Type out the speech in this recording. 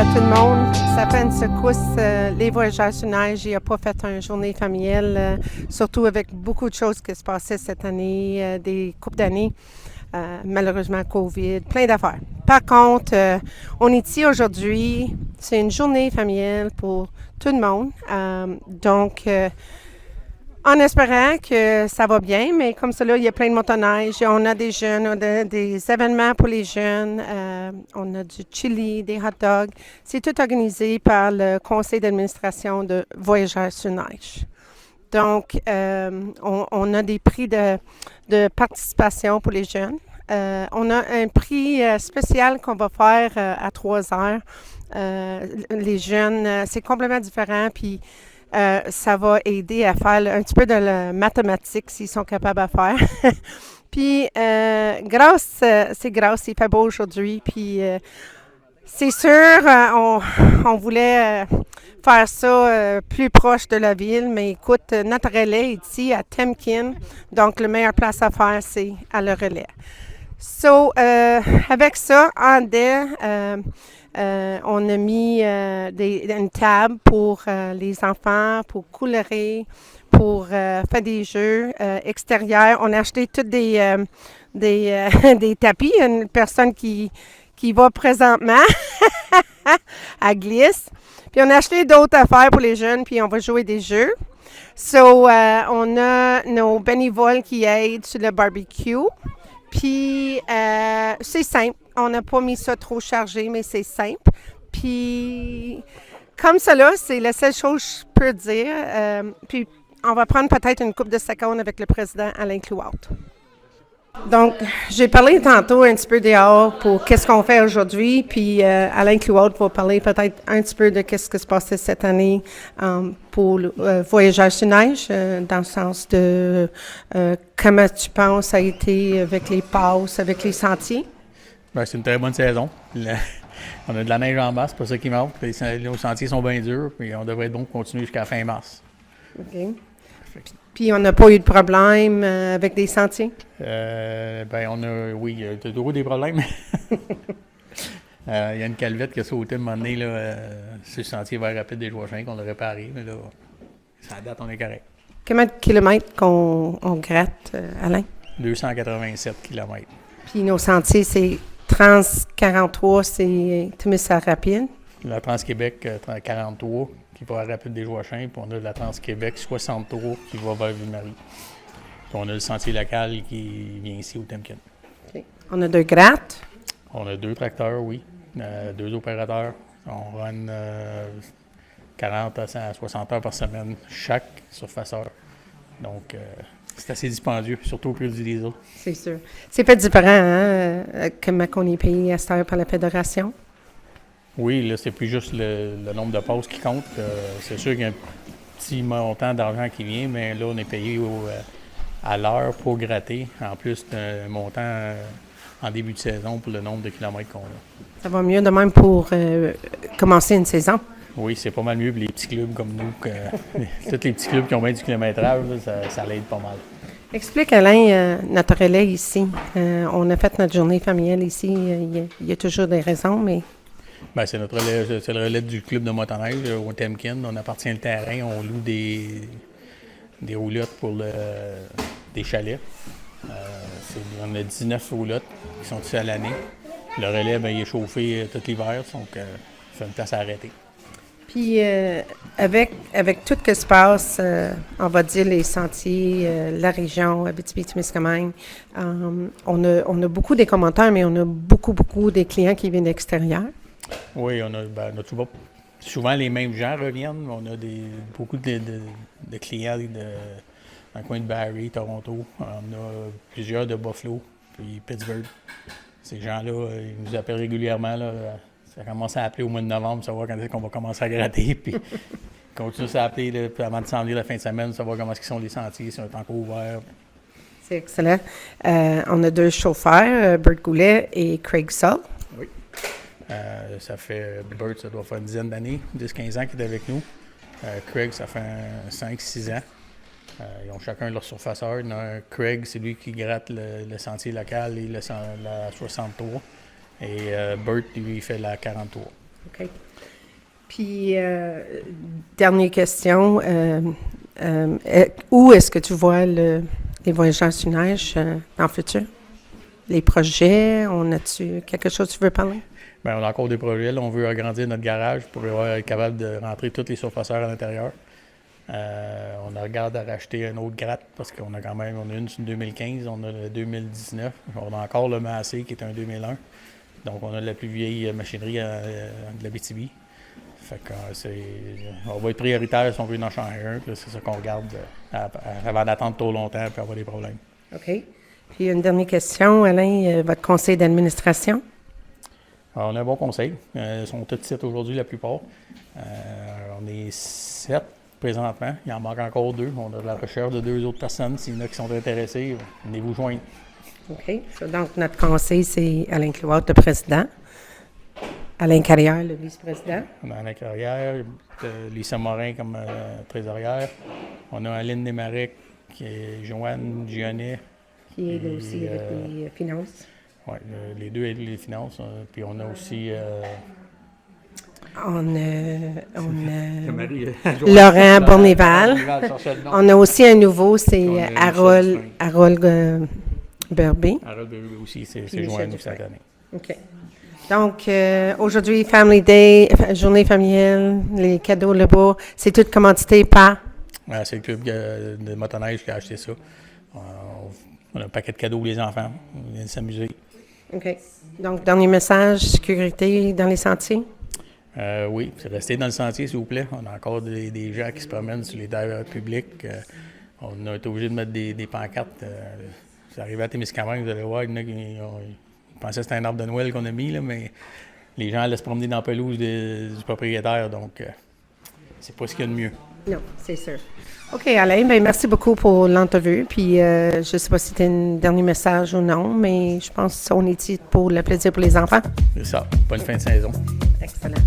à tout le monde. Ça fait une secousse. Les voyageurs sur neige, il n'y a pas fait une journée familiale, surtout avec beaucoup de choses qui se passaient cette année, des coupes d'années. Malheureusement, COVID, plein d'affaires. Par contre, on est ici aujourd'hui. C'est une journée familiale pour tout le monde. En espérant que ça va bien, mais comme cela, il y a plein de motoneige. On a des jeunes, on a des événements pour les jeunes. On a du chili, des hot dogs. C'est tout organisé par le conseil d'administration de Voyageurs sur neige. Donc, on a des prix de participation pour les jeunes. On a un prix spécial qu'on va faire à 3 heures. Les jeunes, c'est complètement différent, puis ça va aider à faire un petit peu de la mathématique s'ils sont capables à faire. Puis, c'est grâce, il fait beau aujourd'hui, puis c'est sûr, on voulait faire ça plus proche de la ville, mais écoute, notre relais est ici à Temkin, donc la meilleure place à faire, c'est à le relais. Avec ça, en dé, on a mis une table pour les enfants, pour colorer, pour faire des jeux extérieurs. On a acheté tous des tapis. Il y a une personne qui va présentement à glisse. Puis on a acheté d'autres affaires pour les jeunes, puis on va jouer des jeux. On a nos bénévoles qui aident sur le barbecue. Puis, c'est simple. On n'a pas mis ça trop chargé, mais c'est simple. Puis, comme cela, c'est la seule chose que je peux dire. Puis, on va prendre peut-être une coupe de secondes avec le président Alain Clouard. Donc, j'ai parlé tantôt un petit peu dehors pour qu'est-ce qu'on fait aujourd'hui, puis Alain Clouard va parler peut-être un petit peu de qu'est-ce qui se passait cette année pour Voyageurs sur neige, dans le sens de comment tu penses ça a été avec les passes, avec les sentiers? Bien, c'est une très bonne saison. On a de la neige en masse, c'est pas ça qui manque. Nos sentiers sont bien durs, puis on devrait donc continuer jusqu'à fin mars. OK. Puis on n'a pas eu de problème avec des sentiers? Oui, il y a toujours des problèmes. Il y a une calvette qui a sauté un moment donné, sur le sentier vers Rapide des Joachins qu'on a réparé, mais là, ça date, on est correct. Combien de kilomètres qu'on gratte, Alain? 287 kilomètres. Puis nos sentiers, c'est Trans-43, c'est Témiscamingue. La Trans-Québec 43 qui va à Rapide des Joachins, puis on a la Trans-Québec 63 qui va vers Ville-Marie. Puis on a le sentier local qui vient ici au Temkin. Okay. On a 2 grattes. On a 2 tracteurs, oui. 2 opérateurs. On run 40 à 60 heures par semaine chaque surfaceur. Donc, c'est assez dispendieux, surtout au prix du diesel. C'est sûr. C'est pas différent, hein, comment on est payé à cette heure par la Fédération? Oui, là, c'est plus juste le nombre de passes qui compte. C'est sûr qu'il y a un petit montant d'argent qui vient, mais là, on est payé à l'heure pour gratter, en plus d'un montant en début de saison pour le nombre de kilomètres qu'on a. Ça va mieux de même pour commencer une saison? Oui, c'est pas mal mieux pour les petits clubs comme nous. Tous les petits clubs qui ont bien du kilométrage, là, ça l'aide pas mal. Explique, Alain, notre relais ici. On a fait notre journée familiale ici. Il y a toujours des raisons, mais... Bien, c'est le relais du club de motoneige au Temkin. On appartient au terrain, on loue des roulottes pour des chalets. On a 19 roulottes qui sont ici à l'année. Le relais, bien, il est chauffé tout l'hiver, donc il fait une place à arrêter. Puis, avec tout ce qui se passe, on va dire les sentiers, la région, Abitibi-Témiscamingue, on a beaucoup des commentaires, mais on a beaucoup des clients qui viennent d'extérieur. Oui, on a souvent les mêmes gens reviennent. On a beaucoup de clients dans le coin de Barrie, Toronto. On a plusieurs de Buffalo, puis Pittsburgh. Ces gens-là, ils nous appellent régulièrement. Là, ça commence à appeler au mois de novembre, savoir quand est-ce qu'on va commencer à gratter. Puis ils continuent à appeler avant de s'en venir la fin de semaine, savoir comment sont les sentiers, si on est encore ouvert. C'est excellent. On a 2 chauffeurs, Bert Goulet et Craig Sull. Oui. Ça fait, Bert, ça doit faire une dizaine d'années, 10-15 ans qu'il est avec nous. Craig, ça fait 5-6 ans. Ils ont chacun leur surfaceur. Craig, c'est lui qui gratte le sentier local et la 63. Et Bert, lui, il fait la 43. OK. Puis, dernière question. Où est-ce que tu vois les voyageurs sur neige dans le futur? Les projets, on a-tu quelque chose que tu veux parler? Bien, on a encore des projets. Là, on veut agrandir notre garage pour être capable de rentrer tous les surfaceurs à l'intérieur. On regarde à racheter un autre gratte parce qu'on a une sur 2015, on a le 2019. On a encore le Massé qui est un 2001. Donc, on a la plus vieille machinerie de l'Abitibi. Fait que on va être prioritaire si on veut en changer un. Puis c'est ça qu'on regarde avant d'attendre trop longtemps et avoir des problèmes. OK. Puis une dernière question, Alain, votre conseil d'administration? Alors, on a un bon conseil. Ils sont tous 7 aujourd'hui, la plupart. On est 7 présentement. Il en manque encore 2. On a de la recherche de 2 autres personnes. S'il y en a qui sont intéressés, venez vous joindre. OK. Donc, notre conseil, c'est Alain Cloutier, le président. Alain Carrière, le vice-président. On a Alain Carrière, Lisa Morin comme trésorière. On a Aline Desmarais, qui est Joanne Gionnet. Qui est là aussi avec les finances. Oui, les deux aident les finances. Puis on a aussi... Laurent Bournéval. On a aussi un nouveau, c'est Harold Berbé. Harold Berbé aussi, c'est Joanne cette année. OK. Donc, aujourd'hui, Family Day, journée familiale, les cadeaux là-bas, c'est tout commandité par? C'est le club de motoneige qui a acheté ça. On a un paquet de cadeaux pour les enfants. On vient de s'amuser. OK. Donc, dernier message, sécurité dans les sentiers? Oui, c'est rester dans le sentier, s'il vous plaît. On a encore des gens qui se promènent sur les terres publiques. On a été obligé de mettre des pancartes. C'est arrivé à Témiscamingue, vous allez voir, il y en a qui pensaient que c'était un arbre de Noël qu'on a mis, là, mais les gens allaient se promener dans la pelouse du propriétaire, donc c'est pas ce qu'il y a de mieux. Non, c'est sûr. OK, Alain, bien, merci beaucoup pour l'entrevue. Puis, je ne sais pas si c'était un dernier message ou non, mais je pense qu'on est ici pour le plaisir pour les enfants. C'est ça. Bonne fin de saison. Excellent.